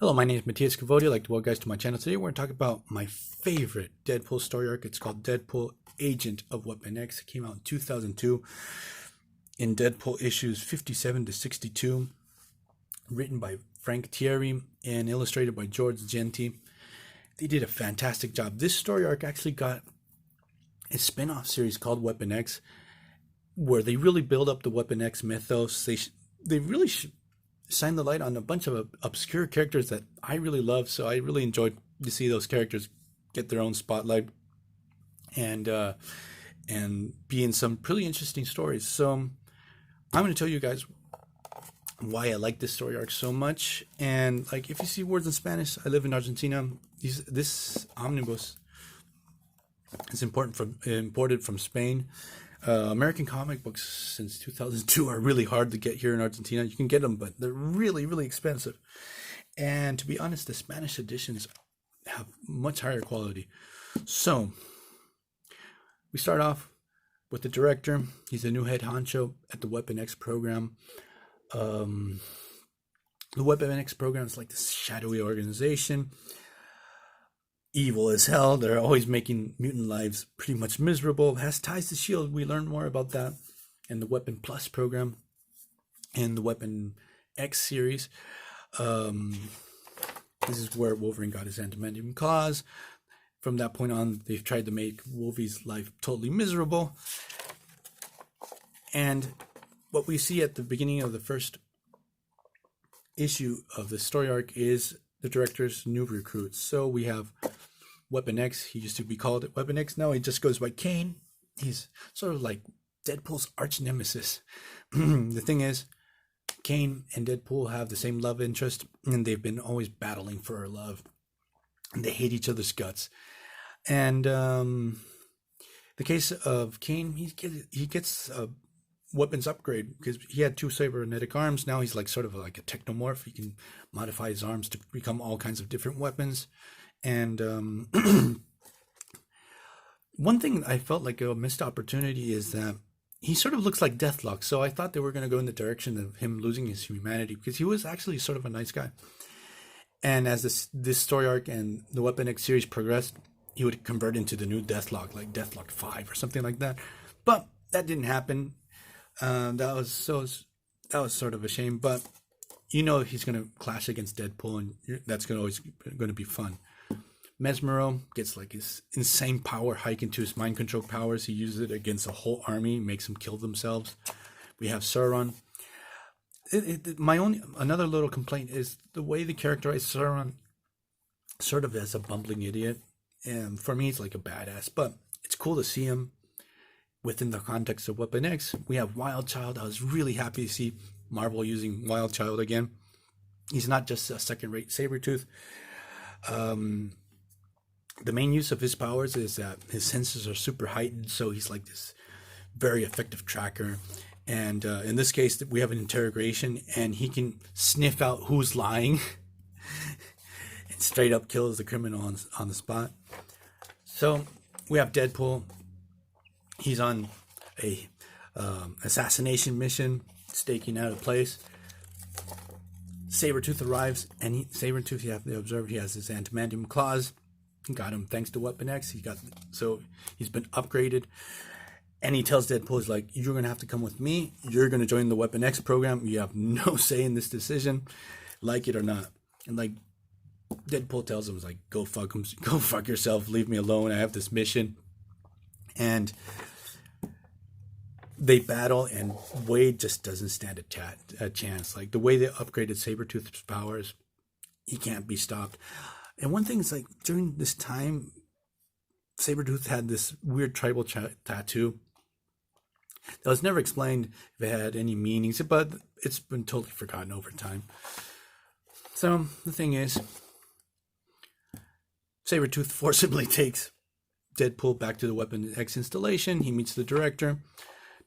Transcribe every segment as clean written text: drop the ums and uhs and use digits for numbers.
Hello, my name is Matthias Cavodio. I'd like to welcome you guys to my channel. Today we're going to talk about my favorite Deadpool story arc. It's called Deadpool Agent of Weapon X. It came out in 2002 in Deadpool issues 57 to 62, written by Frank Tieri and illustrated by George Jeanty. They did a fantastic job. This story arc actually got a spin-off series called Weapon X, where they really build up the Weapon X mythos. They really shine the light on a bunch of obscure characters that I really love. So I really enjoyed to see those characters get their own spotlight and be in some pretty interesting stories. So I'm going to tell you guys why I like this story arc so much. And like, if you see words in Spanish, I live in Argentina. This omnibus is imported from Spain. American comic books since 2002 are really hard to get here in Argentina. You can get them, but they're really, really expensive. And to be honest, the Spanish editions have much higher quality. So we start off with the director. He's the new head honcho at the Weapon X program. The Weapon X program is like this shadowy organization. Evil as hell. They're always making mutant lives pretty much miserable. It has ties to S.H.I.E.L.D. We learn more about that in the Weapon Plus program and the Weapon X series. This is where Wolverine got his adamantium claws. From that point on, they've tried to make Wolvie's life totally miserable. And what we see at the beginning of the first issue of the story arc is the director's new recruits. So we have Weapon X. He used to be called Weapon X. Now he just goes by Kane. He's sort of like Deadpool's arch nemesis. The thing is, Kane and Deadpool have the same love interest, and they've been always battling for her love. And they hate each other's guts. And the case of Kane, he gets a weapons upgrade because he had two cybernetic arms. Now he's like sort of like a technomorph. He can modify his arms to become all kinds of different weapons. And one thing I felt like a missed opportunity is that he sort of looks like Deathlock. So I thought they were going to go in the direction of him losing his humanity because he was actually sort of a nice guy. And as this story arc and the Weapon X series progressed, he would convert into the new Deathlock, like Deathlock 5 or something like that. But that didn't happen. That was sort of a shame, but you know he's going to clash against Deadpool, and that's always going to be fun. Mesmero gets like his insane power hike into his mind control powers. He uses it against a whole army, makes them kill themselves. We have Sauron. Another little complaint is the way they characterize Sauron, sort of as a bumbling idiot, and for me he's like a badass. But it's cool to see him within the context of Weapon X. We have Wild Child. I was really happy to see Marvel using Wild Child again. He's not just a second-rate Sabretooth. The main use of his powers is that his senses are super heightened, so he's like this very effective tracker. And in this case, we have an interrogation, and he can sniff out who's lying and straight up kills the criminal on the spot. So we have Deadpool. He's on a assassination mission, staking out a place. Sabretooth arrives, and Sabretooth, you have to observe, he has his adamantium claws. He got him thanks to Weapon X. He's been upgraded. And he tells Deadpool, he's like, you're going to have to come with me. You're going to join the Weapon X program. You have no say in this decision, like it or not. And like, Deadpool tells him, he's like, go fuck yourself. Leave me alone. I have this mission. And they battle, and Wade just doesn't stand a chance. Like, the way they upgraded Sabretooth's powers, he can't be stopped. And one thing is, like, during this time, Sabretooth had this weird tribal tattoo that was never explained if it had any meanings, but it's been totally forgotten over time. So the thing is, Sabretooth forcibly takes Deadpool back to the Weapon X installation. He meets the director.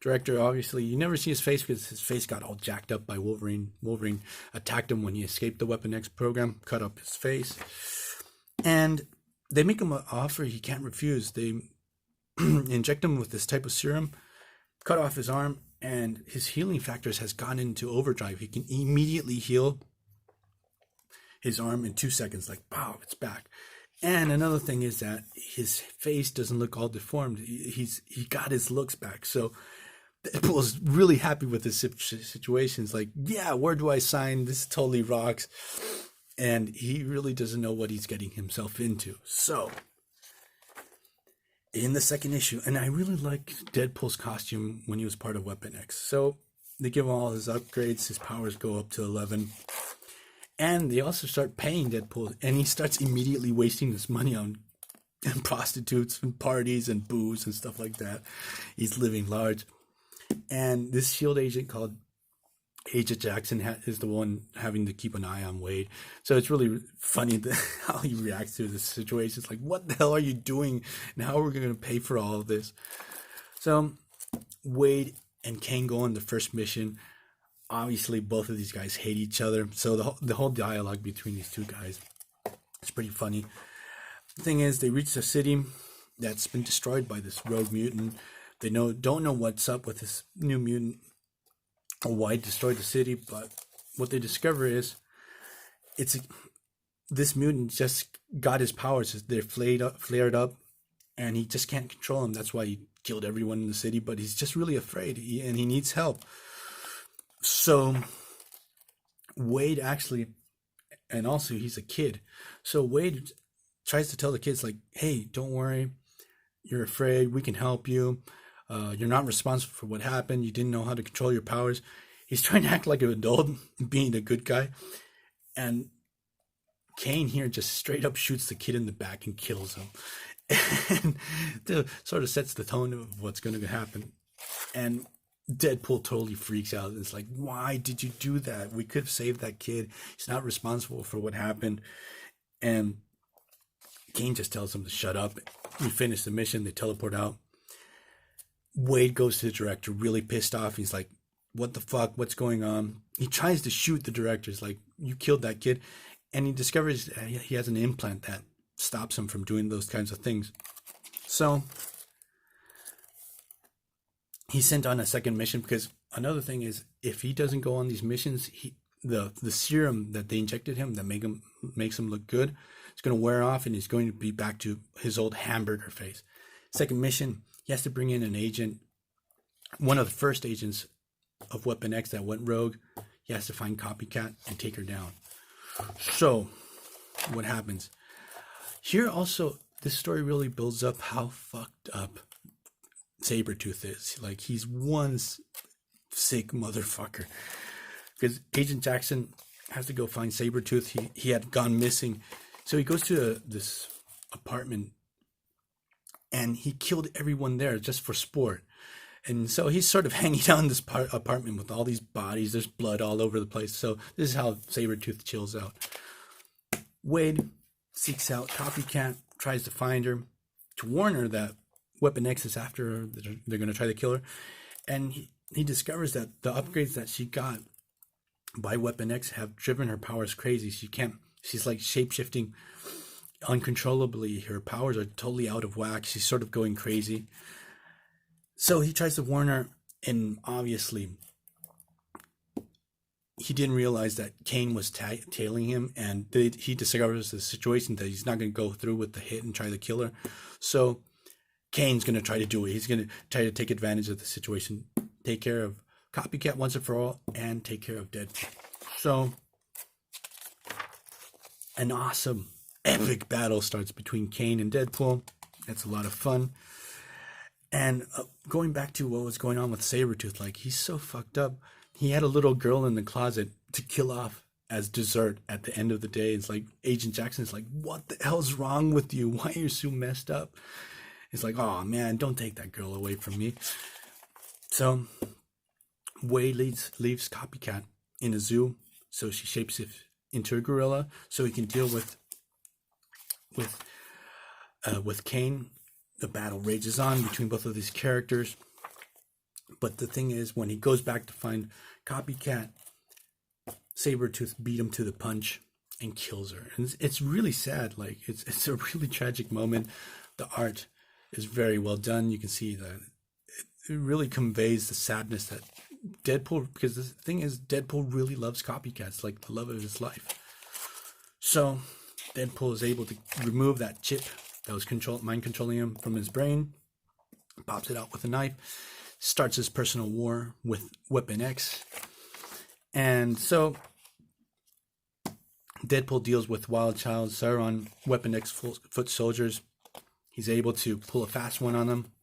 Director, obviously, you never see his face because his face got all jacked up by Wolverine. Wolverine attacked him when he escaped the Weapon X program, cut up his face. And they make him an offer he can't refuse. They inject him with this type of serum, cut off his arm, and his healing factors has gone into overdrive. He can immediately heal his arm in 2 seconds, like, pow, it's back. And another thing is that his face doesn't look all deformed. He got his looks back. So Deadpool's really happy with this situation. It's like, yeah, where do I sign? This totally rocks. And he really doesn't know what he's getting himself into. So in the second issue, and I really like Deadpool's costume when he was part of Weapon X. So they give him all his upgrades. His powers go up to 11. And they also start paying Deadpool, and he starts immediately wasting his money on prostitutes and parties and booze and stuff like that. He's living large. And this SHIELD agent called Agent Jackson is the one having to keep an eye on Wade. So it's really funny how he reacts to this situation. It's like, what the hell are you doing? And how are we going to pay for all of this? So Wade and Kane go on the first mission. Obviously, both of these guys hate each other. So the whole dialogue between these two guys is pretty funny. The thing is, they reach a city that's been destroyed by this rogue mutant. They don't know what's up with this new mutant or why it destroyed the city. But what they discover is this mutant just got his powers. They're flared up, and he just can't control them. That's why he killed everyone in the city. But he's just really afraid, and he needs help. So Wade actually, and also he's a kid. So Wade tries to tell the kids, like, hey, don't worry. You're afraid. We can help you. You're not responsible for what happened. You didn't know how to control your powers. He's trying to act like an adult, being a good guy. And Kane here just straight up shoots the kid in the back and kills him. And it sort of sets the tone of what's going to happen. And Deadpool totally freaks out. It's like, why did you do that? We could have saved that kid. He's not responsible for what happened. And Kane just tells him to shut up. We finish the mission. They teleport out. Wade goes to the director, really pissed off. He's like, what the fuck? What's going on? He tries to shoot the director. He's like, you killed that kid. And he discovers he has an implant that stops him from doing those kinds of things. So he's sent on a second mission, because another thing is, if he doesn't go on these missions, the serum that they injected him that makes him look good, it's going to wear off, and he's going to be back to his old hamburger face. Second mission, he has to bring in an agent, one of the first agents of Weapon X that went rogue. He has to find Copycat and take her down. So what happens here? Also, this story really builds up how fucked up Sabretooth is. Like, he's one sick motherfucker, because Agent Jackson has to go find Sabretooth. He had gone missing, so he goes to this apartment, and he killed everyone there just for sport. And so he's sort of hanging out in this apartment with all these bodies. There's blood all over the place. So this is how Sabretooth chills out. Wade seeks out Copycat, tries to find her, to warn her that Weapon X is after her. They're going to try to kill her. And he discovers that the upgrades that she got by Weapon X have driven her powers crazy. She's like shape-shifting uncontrollably. Her powers are totally out of whack. She's sort of going crazy. So he tries to warn her, and obviously he didn't realize that Kane was tailing him, and he discovers the situation that he's not going to go through with the hit and try to kill her. So Kane's going to try to do it. He's going to try to take advantage of the situation, take care of Copycat once and for all, and take care of Deadpool. So an awesome, epic battle starts between Kane and Deadpool. That's a lot of fun. And going back to what was going on with Sabretooth, like, he's so fucked up. He had a little girl in the closet to kill off as dessert at the end of the day. It's like, Agent Jackson's like, what the hell's wrong with you? Why are you so messed up? It's like, oh man, don't take that girl away from me. So Wade leaves Copycat in a zoo, so she shapes it into a gorilla so he can deal with Kane. The battle rages on between both of these characters. But the thing is, when he goes back to find Copycat, Sabretooth beat him to the punch and kills her. And it's really sad. Like, it's a really tragic moment. The art is very well done. You can see that it really conveys the sadness that Deadpool, because the thing is, Deadpool really loves Copycat. It's like the love of his life. So Deadpool is able to remove that chip that was mind controlling him from his brain, pops it out with a knife, starts his personal war with Weapon X. And so Deadpool deals with Wild Child, Sauron, Weapon X foot soldiers. He's able to pull a fast one on them,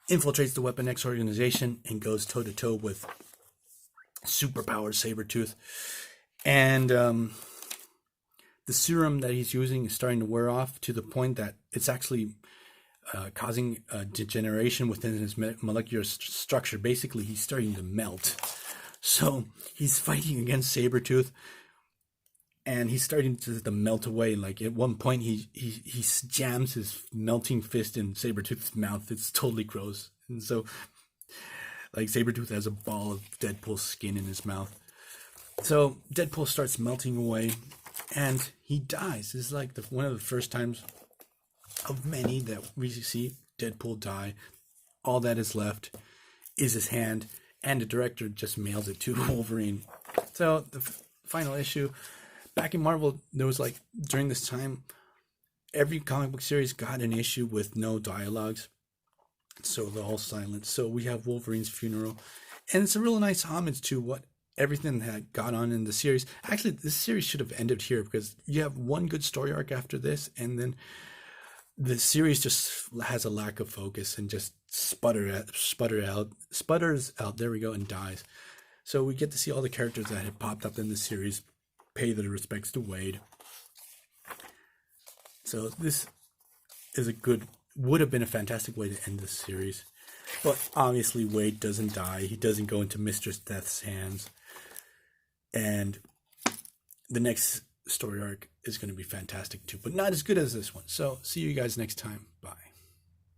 infiltrates the Weapon X organization, and goes toe-to-toe with superpowered Sabretooth. And the serum that he's using is starting to wear off to the point that it's actually causing a degeneration within his molecular structure. Basically, he's starting to melt. So he's fighting against Sabretooth, and he's starting to melt away. Like at one point, he jams his melting fist in Sabretooth's mouth. It's totally gross. And so, like, Sabretooth has a ball of Deadpool's skin in his mouth. So Deadpool starts melting away, and he dies. This is like one of the first times of many that we see Deadpool die. All that is left is his hand, and the director just mails it to Wolverine. So the final issue, back in Marvel, there was like, during this time, every comic book series got an issue with no dialogues. So they're all silent. So we have Wolverine's funeral, and it's a real nice homage to what everything that had gone on in the series. Actually, this series should have ended here, because you have one good story arc after this, and then the series just has a lack of focus and just sputters out, there we go, and dies. So we get to see all the characters that had popped up in the series pay their respects to Wade. So this is would have been a fantastic way to end this series. But obviously Wade doesn't die. He doesn't go into Mistress Death's hands. And the next story arc is going to be fantastic too, but not as good as this one. So see you guys next time. Bye.